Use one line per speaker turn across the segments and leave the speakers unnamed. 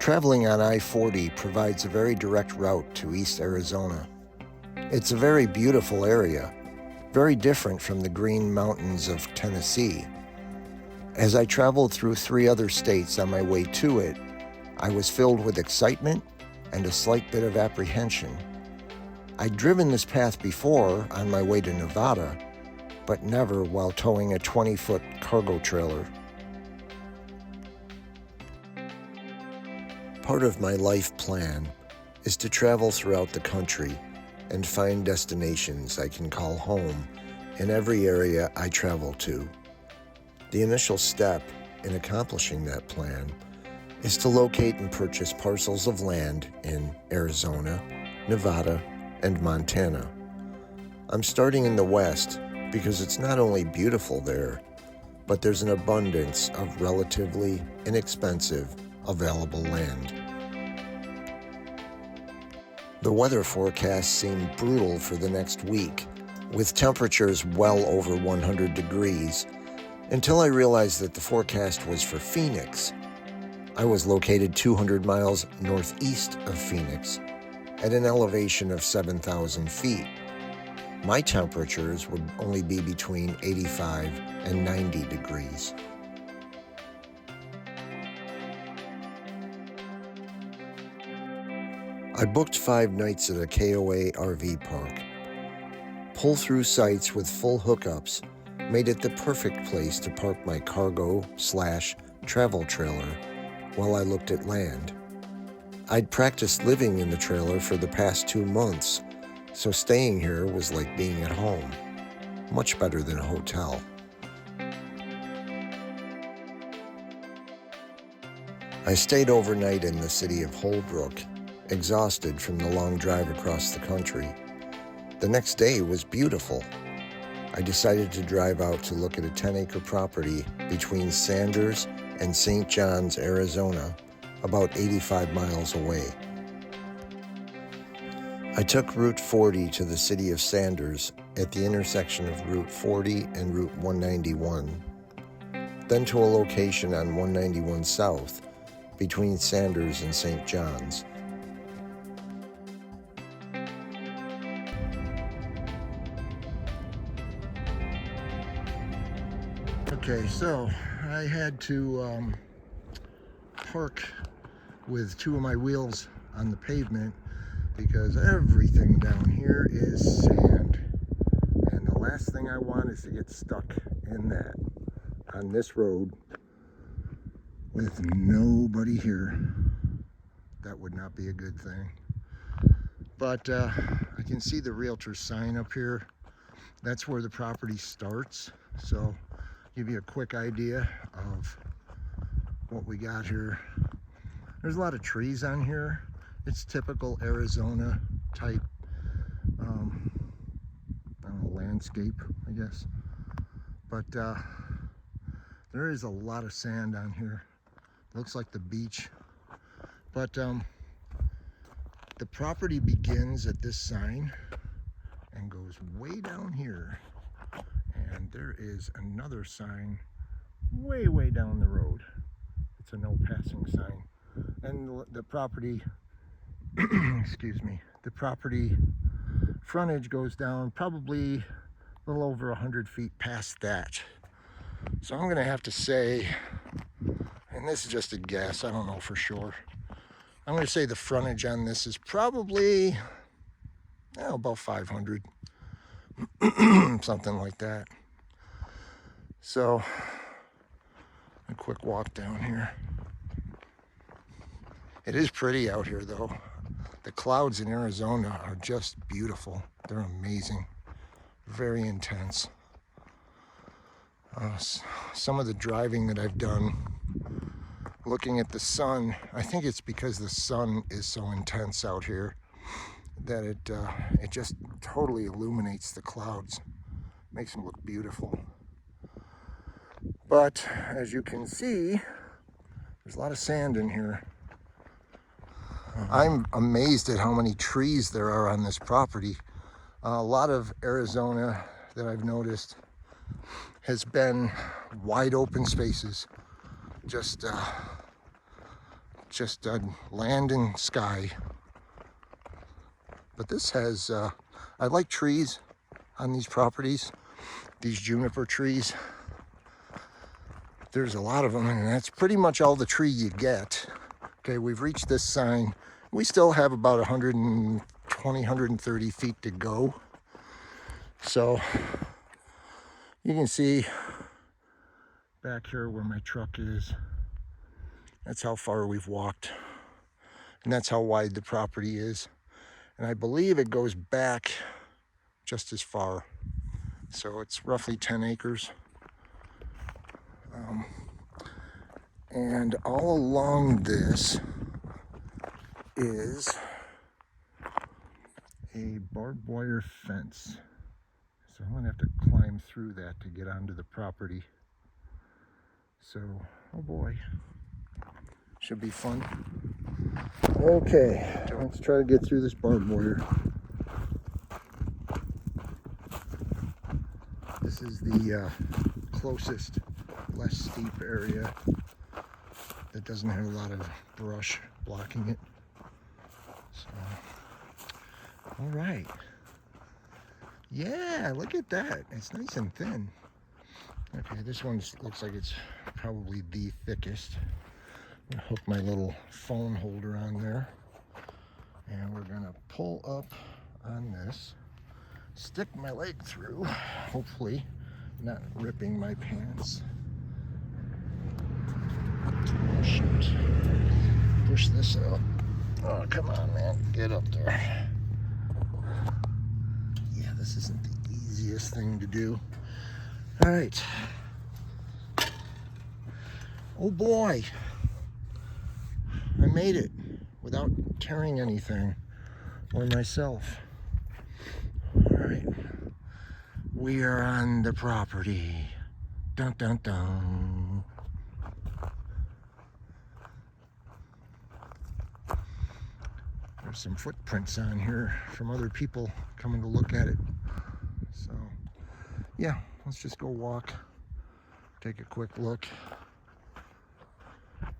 Traveling on I-40 provides a very direct route to East Arizona. It's a very beautiful area, very different from the Green Mountains of Tennessee. As I traveled through 3 other states on my way to it, I was filled with excitement and a slight bit of apprehension. I'd driven this path before on my way to Nevada, but never while towing a 20-foot cargo trailer. Part of my life plan is to travel throughout the country and find destinations I can call home in every area I travel to. The initial step in accomplishing that plan is to locate and purchase parcels of land in Arizona, Nevada, and Montana. I'm starting in the West because it's not only beautiful there, but there's an abundance of relatively inexpensive available land. The weather forecasts seem brutal for the next week, with temperatures well over 100 degrees, until I realized that the forecast was for Phoenix. I was located 200 miles northeast of Phoenix, at an elevation of 7,000 feet. My temperatures would only be between 85 and 90 degrees. I booked 5 nights at a KOA RV park. Pull-through sites with full hookups made it the perfect place to park my cargo/travel trailer while I looked at land. I'd practiced living in the trailer for the past 2 months, so staying here was like being at home. Much better than a hotel. I stayed overnight in the city of Holbrook, exhausted from the long drive across the country. The next day was beautiful. I decided to drive out to look at a 10-acre property between Sanders and St. John's, Arizona, about 85 miles away. I took Route 40 to the city of Sanders at the intersection of Route 40 and Route 191, then to a location on 191 South between Sanders and St. John's. Okay, so I had to park with 2 of my wheels on the pavement because everything down here is sand. And the last thing I want is to get stuck in that on this road with nobody here. That would not be a good thing. But I can see the realtor sign up here. That's where the property starts. So give you a quick idea of what we got here. There's a lot of trees on here. It's typical Arizona type I don't know, landscape, I guess. But there is a lot of sand on here. Looks like the beach. But the property begins at this sign and goes way down here. And there is another sign way, way down the road. It's a no passing sign. And the property, excuse me, the property frontage goes down probably a little over 100 feet past that. So I'm gonna have to say, and this is just a guess, I don't know for sure. I'm gonna say the frontage on this is probably about 500, something like that. So, a quick walk down here. It is pretty out here though. The clouds in Arizona are just beautiful. They're amazing, very intense. Some of the driving that I've done, looking at the sun, I think it's because the sun is so intense out here that it just totally illuminates the clouds, makes them look beautiful. But as you can see, there's a lot of sand in here. I'm amazed at how many trees there are on this property. A lot of Arizona that I've noticed has been wide open spaces, just just land and sky. But this has, I like trees on these properties, these juniper trees. There's a lot of them, and that's pretty much all the tree you get. Okay, we've reached this sign. We still have about 120, 130 feet to go. So you can see back here where my truck is. That's how far we've walked. And that's how wide the property is. And I believe it goes back just as far. So it's roughly 10 acres. And all along this is a barbed wire fence. So I'm gonna have to climb through that to get onto the property. So, oh boy, should be fun. Okay, let's try to get through this barbed wire. This is the closest, less steep area that doesn't have a lot of brush blocking it. So, all right. Yeah, look at that. It's nice and thin. Okay, this one looks like it's probably the thickest. I'm gonna hook my little phone holder on there. And we're gonna pull up on this, stick my leg through, hopefully not ripping my pants. Oh, shoot. Push this up. Oh, come on, man. Get up there. Yeah, this isn't the easiest thing to do. All right. Oh, boy. I made it without tearing anything or myself. All right. We are on the property. Dun, dun, dun. There's some footprints on here from other people coming to look at it. So, yeah, let's just go walk, take a quick look. I'm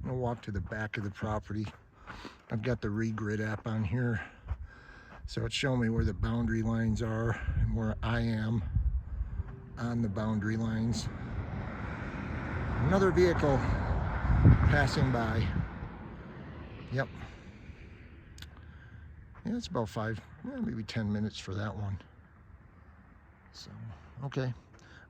gonna walk to the back of the property. I've got the ReGrid app on here, so it's showing me where the boundary lines are and where I am on the boundary lines. Another vehicle passing by. Yep. Yeah, it's about maybe 10 minutes for that one. So, okay,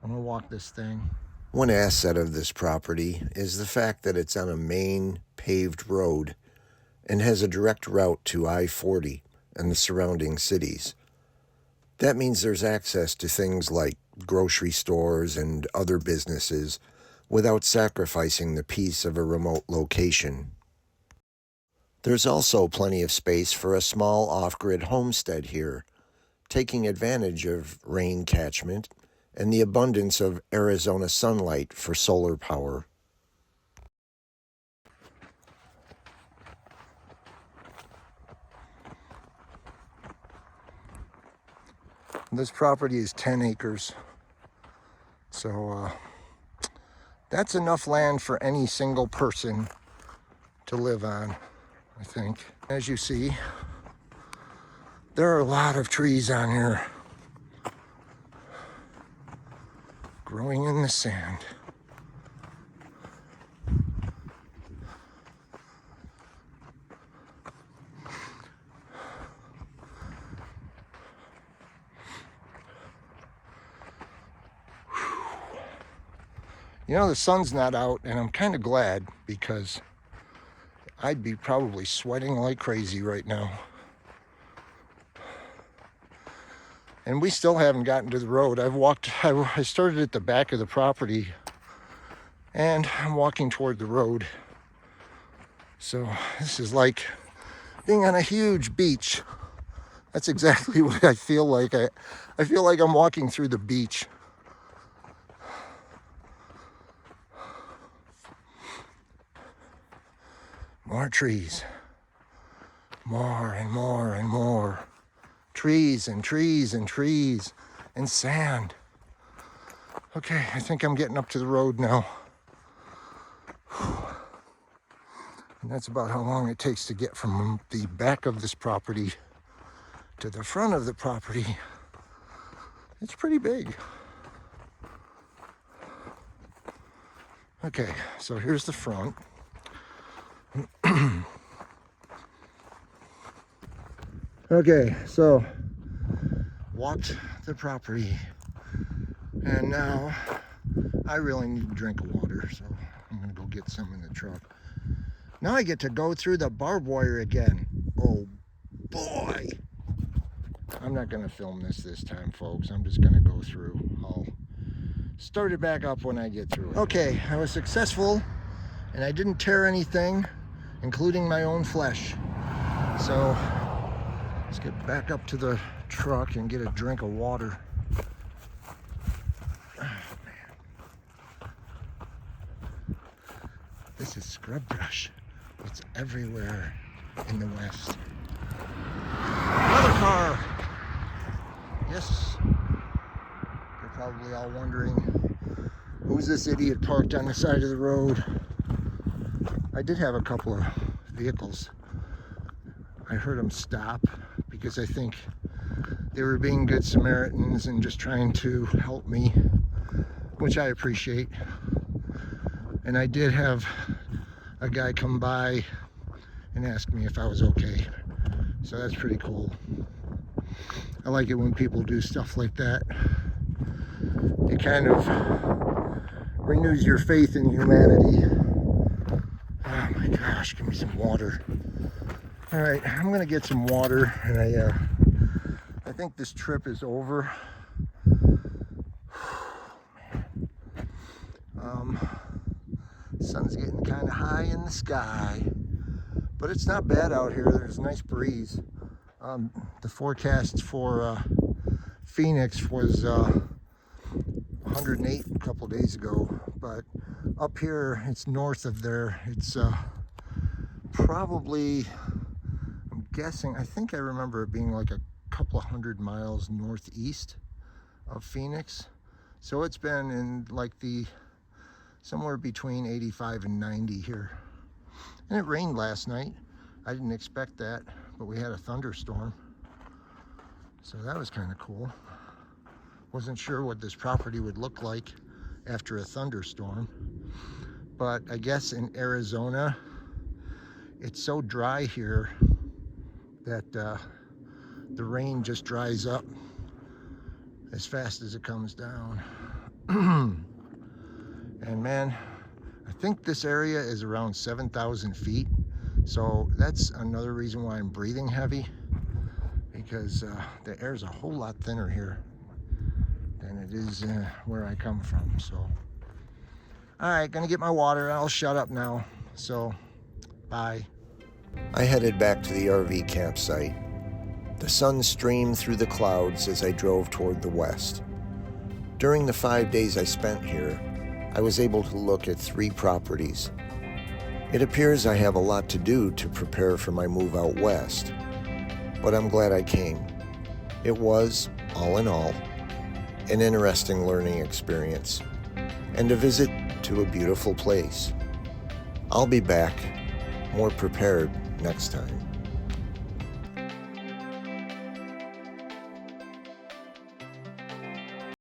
I'm gonna walk this thing.
One asset of this property is the fact that it's on a main paved road and has a direct route to I-40 and the surrounding cities. That means there's access to things like grocery stores and other businesses without sacrificing the peace of a remote location. There's also plenty of space for a small off-grid homestead here, taking advantage of rain catchment and the abundance of Arizona sunlight for solar power.
This property is 10 acres. So that's enough land for any single person to live on, I think. As you see, there are a lot of trees on here growing in the sand. You know, the sun's not out, and I'm kind of glad, because I'd be probably sweating like crazy right now. And we still haven't gotten to the road. I started at the back of the property, and I'm walking toward the road. So this is like being on a huge beach. That's exactly what I feel like. I feel like I'm walking through the beach. More trees. More and more and more. Trees and trees and trees and sand. Okay, I think I'm getting up to the road now. And that's about how long it takes to get from the back of this property to the front of the property. It's pretty big. Okay, so here's the front. Okay, so walked the property, and now I really need a drink of water, so I'm gonna go get some in the truck. Now I get to go through the barbed wire again. Oh boy! I'm not gonna film this time, folks. I'm just gonna go through. I'll start it back up when I get through it. Okay, I was successful, and I didn't tear anything, including my own flesh. So let's get back up to the truck and get a drink of water. Oh, man. This is scrub brush. It's everywhere in the West. Another car. Yes. You're probably all wondering, who's this idiot parked on the side of the road? I did have a couple of vehicles. I heard them stop because I think they were being good Samaritans and just trying to help me, which I appreciate. And I did have a guy come by and ask me if I was okay. So that's pretty cool. I like it when people do stuff like that. It kind of renews your faith in humanity. Oh my gosh, give me some water. All right, I'm gonna get some water, and I think this trip is over. Sun's getting kind of high in the sky, but it's not bad out here. There's a nice breeze. The forecast for Phoenix was 108 a couple days ago, but up here it's north of there. It's probably, I'm guessing, I think I remember it being like a couple of 100 miles northeast of Phoenix. So it's been in like the somewhere between 85 and 90 here. And it rained last night. I didn't expect that, but we had a thunderstorm. So that was kind of cool. Wasn't sure what this property would look like after a thunderstorm. But I guess in Arizona, it's so dry here that the rain just dries up as fast as it comes down. And man, I think this area is around 7,000 feet. So that's another reason why I'm breathing heavy, because the air's a whole lot thinner here than it is where I come from. So, all right, gonna get my water. I'll shut up now. So, bye.
I headed back to the RV campsite. The sun streamed through the clouds as I drove toward the west. During the 5 days I spent here, I was able to look at 3 properties. It appears I have a lot to do to prepare for my move out west, but I'm glad I came. It was, all in all, an interesting learning experience and a visit to a beautiful place. I'll be back, more prepared next time.